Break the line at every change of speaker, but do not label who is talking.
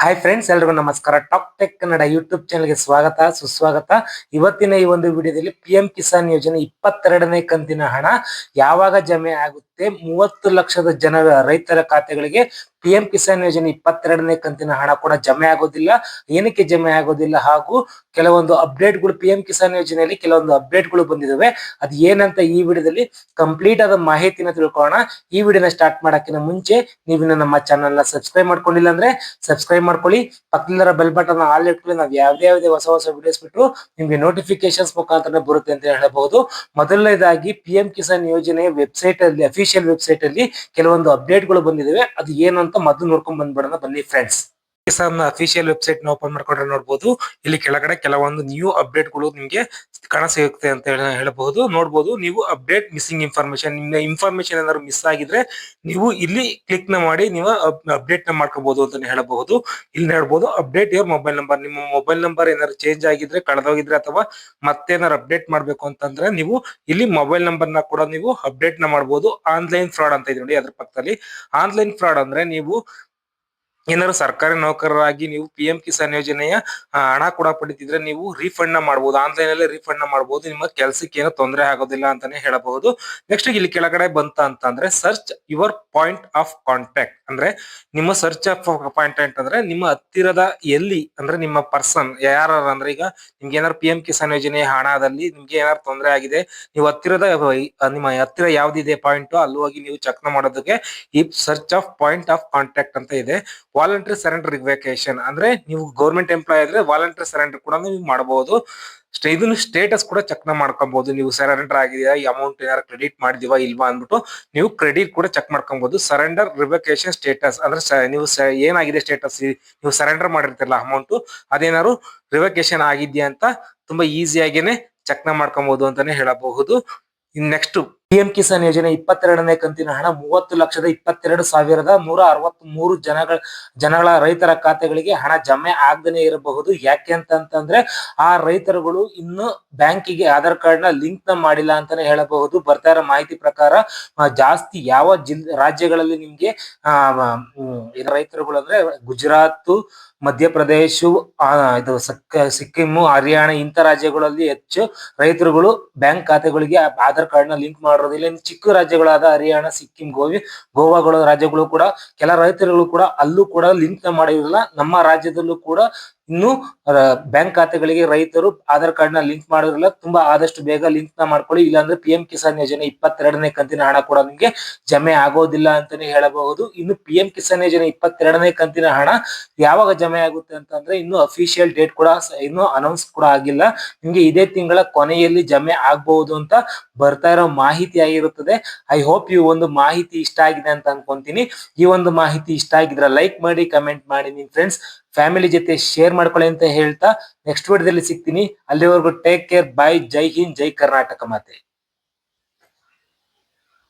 Hi friends, ಎಲ್ರಿಗೂ ನಮಸ್ಕಾರ. Talk tech Kannada YouTube ಚಾನಲ್ಗೆ ಸ್ವಾಗತ ಸುಸ್ವಾಗತ. ಇವತ್ತಿನ ಈ ಒಂದು ವಿಡಿಯೋದಲ್ಲಿ PM ಕಿಸಾನ್ ಯೋಜನೆ 22ನೇ ಕಂತಿನ ಹಣ ಯಾವಾಗ ಜಮೆ ಆಗುತ್ತೆ, 30 ಲಕ್ಷದ ರೈತರ ಖಾತೆಗಳಿಗೆ PM ಕಿಸಾನ್ ಯೋಜನೆ 22ನೇ ಕಂತಿನ ಹಣ ಕೂಡ ಜಮೆ ಆಗೋದಿಲ್ಲ, ಏನಕ್ಕೆ ಜಮೆ ಆಗೋದಿಲ್ಲ, ಹಾಗೂ ಕೆಲವೊಂದು ಅಪ್ಡೇಟ್ಗಳು PM ಕಿಸಾನ್ ಯೋಜನೆಯಲ್ಲಿ ಕೆಲವೊಂದು ಅಪ್ಡೇಟ್ಗಳು ಬಂದಿದಾವೆ. ಅದು ಏನಂತ ಈ ವಿಡಿಯೋದಲ್ಲಿ ಕಂಪ್ಲೀಟ್ ಆದ ಮಾಹಿತಿನ ತಿಳ್ಕೊಳ್ಳೋಣ. ಈ ವಿಡಿಯೋನ ಸ್ಟಾರ್ಟ್ ಮಾಡಕ್ಕಿಂತ ಮುಂಚೆ ನೀವು ನಮ್ಮ ಚಾನಲ್ ನ ಸಬ್ಸ್ಕ್ರೈಬ್ ಮಾಡ್ಕೊಂಡಿಲ್ಲ ಅಂದ್ರೆ ಸಬ್ಸ್ಕ್ರೈಬ್ ಮಾಡ್ಕೊಳ್ಳಿ, ಪಕ್ಕದಲ್ಲಿರೋ ಬೆಲ್ ಬಟನ್ ಆಲ್ ಇಟ್ಕೊಳ್ಳಿ. ನಾವು ಯಾವ್ದೇ ಹೊಸ ವಿಡಿಯೋಸ್ ಬಿಟ್ಟರು ನಿಮ್ಗೆ ನೋಟಿಫಿಕೇಶನ್ಸ್ ಮುಖಾಂತರ ಬರುತ್ತೆ ಅಂತ ಹೇಳಬಹುದು. ಮೊದಲನೇದಾಗಿ PM ಕಿಸಾನ್ ಯೋಜನೆಯ ವೆಬ್ಸೈಟ್ ಅಲ್ಲಿ, ಅಫಿಷಿಯಲ್ ವೆಬ್ಸೈಟ್ ಅಲ್ಲಿ ಕೆಲವೊಂದು ಅಪ್ಡೇಟ್ ಗಳು ಬಂದಿದ್ದಾವೆ. ಅದು ಏನು ಅಂತ ಮೊದಲು ನೋಡ್ಕೊಂಡ್ ಬಂದ್ಬಿಡೋಣ ಬನ್ನಿ ಫ್ರೆಂಡ್ಸ್. ಕಿಸಾನ್ ಅಫಿಷಿಯಲ್ ವೆಬ್ಸೈಟ್ ನ ಓಪನ್ ಮಾಡ್ಕೊಂಡ್ರೆ ನೋಡಬಹುದು, ಇಲ್ಲಿ ಕೆಳಗಡೆ ಕೆಲವೊಂದು ನ್ಯೂ ಅಪ್ಡೇಟ್ ಗಳು ನಿಮ್ಗೆ ಕಾಣ ಸಿಗುತ್ತೆ ಅಂತ ಹೇಳಬಹುದು. ನೋಡಬಹುದು ನೀವು ಅಪ್ಡೇಟ್ ಮಿಸ್ಸಿಂಗ್ ಇನ್ಫಾರ್ಮೇಶನ್, ನಿಮ್ಮ ಇನ್ಫಾರ್ಮೇಶನ್ ಏನಾದ್ರು ಮಿಸ್ ಆಗಿದ್ರೆ ನೀವು ಇಲ್ಲಿ ಕ್ಲಿಕ್ ನ ಮಾಡಿ ನೀವು ಅಪ್ಡೇಟ್ ನ ಮಾಡ್ಕೋಬಹುದು ಅಂತ ಹೇಳಬಹುದು. ಇಲ್ಲಿ ನೋಡಬಹುದು ಅಪ್ಡೇಟ್ ಯುವರ್ ಮೊಬೈಲ್ ನಂಬರ್. ನಿಮ್ಮ ಮೊಬೈಲ್ ನಂಬರ್ ಏನಾದ್ರು ಚೇಂಜ್ ಆಗಿದ್ರೆ, ಕಳೆದೋಗಿದ್ರೆ ಅಥವಾ ಮತ್ತೇನಾದ್ರು ಅಪ್ಡೇಟ್ ಮಾಡ್ಬೇಕು ಅಂತಂದ್ರೆ ನೀವು ಇಲ್ಲಿ ಮೊಬೈಲ್ ನಂಬರ್ ನ ಕೂಡ ನೀವು ಅಪ್ಡೇಟ್ ನ ಮಾಡಬಹುದು. ಆನ್ಲೈನ್ ಫ್ರಾಡ್ ಅಂತ ಇದೆ ನೋಡಿ, ಅದ್ರ ಪಕ್ಕದಲ್ಲಿ ಆನ್ಲೈನ್ ಫ್ರಾಡ್ ಅಂದ್ರೆ ನೀವು ಏನಾದ್ರು ಸರ್ಕಾರಿ ನೌಕರರಾಗಿ ನೀವು PM ಕಿಸಾನ್ ಯೋಜನೆಯ ಹಣ ಕೂಡ ಪಡಿತಿದ್ರೆ ನೀವು ರೀಫಂಡ್ ನ ಮಾಡಬಹುದು, ಆನ್ಲೈನ್ ಅಲ್ಲೇ ರೀಫಂಡ್ ನ ಮಾಡಬಹುದು. ನಿಮ್ಮ ಕೆಲಸಕ್ಕೆ ಏನೋ ತೊಂದರೆ ಆಗೋದಿಲ್ಲ ಅಂತಾನೆ ಹೇಳಬಹುದು. ನೆಕ್ಸ್ಟ್ ಇಲ್ಲಿ ಕೆಳಗಡೆ ಬಂತ ಅಂತಂದ್ರೆ search your point of contact ಅಂದ್ರೆ ನಿಮ್ಮ ಸರ್ಚ್ ಆಫ್ ಪಾಯಿಂಟ್ ಅಂದ್ರೆ ನಿಮ್ಮ ಹತ್ತಿರದ ಎಲ್ಲಿ ಅಂದ್ರೆ ನಿಮ್ಮ ಪರ್ಸನ್ ಯಾರು ಅಂದ್ರೆ ಈಗ ನಿಮ್ಗೆ ಏನಾದ್ರು PM ಕಿಸಾನ್ ಯೋಜನೆಯ ಹಣದಲ್ಲಿ ನಿಮ್ಗೆ ಏನಾದ್ರು ತೊಂದರೆ ಆಗಿದೆ, ನೀವು ಹತ್ತಿರದ ನಿಮ್ಮ ಹತ್ತಿರ ಯಾವ್ದಿದೆ ಪಾಯಿಂಟ್ ಅಲ್ಲಿ ಹೋಗಿ ನೀವು ಚೆಕ್ ಮಾಡೋದಕ್ಕೆ ಈ search of point of contact ಅಂತ ಇದೆ. ವಾಲಂಟರಿ ಸರೆಂಡರ್ ರಿವೊಕೇಶನ್ ಅಂದ್ರೆ ನೀವು ಗೌರ್ಮೆಂಟ್ ಎಂಪ್ಲಾಯ್ ಆದ್ರೆ ವಾಲಂಟರಿ ಸರೆಂಡರ್ ಕೂಡ ನೀವು ಮಾಡಬಹುದು. ಇದನ್ನು ಸ್ಟೇಟಸ್ ಕೂಡ ಚೆಕ್ ಮಾಡ್ಕೊಬಹುದು. ನೀವು ಸರೆಂಡರ್ ಆಗಿದೆಯಾ, ಈ ಅಮೌಂಟ್ ಏನಾರು ಕ್ರೆಡಿಟ್ ಮಾಡಿದೀವಾ ಇಲ್ವಾ ಅಂದ್ಬಿಟ್ಟು ನೀವು ಕ್ರೆಡಿಟ್ ಕೂಡ ಚೆಕ್ ಮಾಡ್ಕೊಬಹುದು. ಸರೆಂಡರ್ ರಿವೊಕೇಶನ್ ಸ್ಟೇಟಸ್ ಅಂದ್ರೆ ನೀವು ಏನಾಗಿದೆ ಸ್ಟೇಟಸ್, ನೀವು ಸರೆಂಡರ್ ಮಾಡಿರ್ತಿರಲ್ಲ ಅಮೌಂಟ್, ಅದೇನಾದ್ರು ರಿವೊಕೇಶನ್ ಆಗಿದ್ಯಾ ಅಂತ ತುಂಬಾ ಈಸಿಯಾಗಿನೇ ಚೆಕ್ ಮಾಡ್ಕೊಬಹುದು ಅಂತಾನೆ ಹೇಳಬಹುದು. ನೆಕ್ಸ್ಟ್ PM ಕಿಸಾನ್ ಯೋಜನೆ 22ನೇ ಕಂತಿನ ಹಣ 30,22,163 ಜನಗಳ ರೈತರ ಖಾತೆಗಳಿಗೆ ಹಣ ಜಮೆ ಆಗದೇನೆ ಇರಬಹುದು. ಯಾಕೆ ಅಂತಂದ್ರೆ ಆ ರೈತರುಗಳು ಇನ್ನು ಬ್ಯಾಂಕಿಗೆ ಆಧಾರ್ ಕಾರ್ಡ್ ನ ಲಿಂಕ್ ನ ಮಾಡಿಲ್ಲ ಅಂತಾನೆ ಹೇಳಬಹುದು. ಬರ್ತಾ ಇರೋ ಮಾಹಿತಿ ಪ್ರಕಾರ ಜಾಸ್ತಿ ಯಾವ ರಾಜ್ಯಗಳಲ್ಲಿ ನಿಮ್ಗೆ ರೈತರುಗಳು ಅಂದ್ರೆ ಗುಜರಾತ್, ಮಧ್ಯಪ್ರದೇಶ, ಇದು ಸಿಕ್ಕಿಂ, ಹರಿಯಾಣ ಇಂಥ ರಾಜ್ಯಗಳಲ್ಲಿ ಹೆಚ್ಚು ರೈತರುಗಳು ಬ್ಯಾಂಕ್ ಖಾತೆಗಳಿಗೆ ಆಧಾರ್ ಕಾರ್ಡ್ ನ ಲಿಂಕ್ ಮಾಡೋದಿಲ್ಲ. ಇನ್ನು ಚಿಕ್ಕ ರಾಜ್ಯಗಳಾದ ಹರಿಯಾಣ, ಸಿಕ್ಕಿಂ, ಗೋವಾಗಳ ರಾಜ್ಯಗಳು ಕೂಡ ಕೆಲ ರೈತರುಗಳು ಕೂಡ ಅಲ್ಲೂ ಕೂಡ ಲಿಂಕ್ ನ ಮಾಡಿರಲಿಲ್ಲ. ನಮ್ಮ ರಾಜ್ಯದಲ್ಲೂ ಕೂಡ ಇನ್ನು ಬ್ಯಾಂಕ್ ಖಾತೆಗಳಿಗೆ ರೈತರು ಆಧಾರ್ ಕಾರ್ಡ್ ನ ಲಿಂಕ್ ಮಾಡೋದಿಲ್ಲ. ತುಂಬಾ ಆದಷ್ಟು ಬೇಗ ಲಿಂಕ್ ನ ಮಾಡ್ಕೊಳ್ಳಿ, ಇಲ್ಲಾಂದ್ರೆ PM ಕಿಸಾನ್ ಯೋಜನೆ 22ನೇ ಕಂತಿನ ಹಣ ಕೂಡ ನಿಮ್ಗೆ ಜಮೆ ಆಗೋದಿಲ್ಲ ಅಂತಾನೆ ಹೇಳಬಹುದು. ಇನ್ನು PM ಕಿಸಾನ್ ಯೋಜನೆ 22ನೇ ಕಂತಿನ ಹಣ ಯಾವಾಗ ಜಮೆ ಆಗುತ್ತೆ ಅಂತಂದ್ರೆ ಇನ್ನು ಅಫಿಷಿಯಲ್ ಡೇಟ್ ಕೂಡ ಇನ್ನು ಅನೌನ್ಸ್ ಕೂಡ ಆಗಿಲ್ಲ. ನಿಮ್ಗೆ ಇದೇ ತಿಂಗಳ ಕೊನೆಯಲ್ಲಿ ಜಮೆ ಆಗ್ಬಹುದು ಅಂತ ಬರ್ತಾ ಇರೋ ಮಾಹಿತಿ ಆಗಿರುತ್ತದೆ. ಐ ಹೋಪ್ ಈ ಒಂದು ಮಾಹಿತಿ ಇಷ್ಟ ಆಗಿದೆ ಅಂತ ಅನ್ಕೊಂತೀನಿ. ಈ ಒಂದು ಮಾಹಿತಿ ಇಷ್ಟ ಆಗಿದ್ರೆ ಲೈಕ್ ಮಾಡಿ, ಕಮೆಂಟ್ ಮಾಡಿ, ನಿಮ್ ಫ್ರೆಂಡ್ಸ್ ಫ್ಯಾಮಿಲಿ ಜೊತೆ ಶೇರ್ ಮಾಡ್ಕೊಳ್ಳಿ ಅಂತ ಹೇಳ್ತಾ ನೆಕ್ಸ್ಟ್ ವಿಡಿಯೋದಲ್ಲಿ ಸಿಗ್ತೀನಿ. ಅಲ್ಲಿವರೆಗೂ ಟೇಕ್ ಕೇರ್, ಬೈ, ಜೈ ಹಿಂದ್, ಜೈ ಕರ್ನಾಟಕ ಮಾತೆ.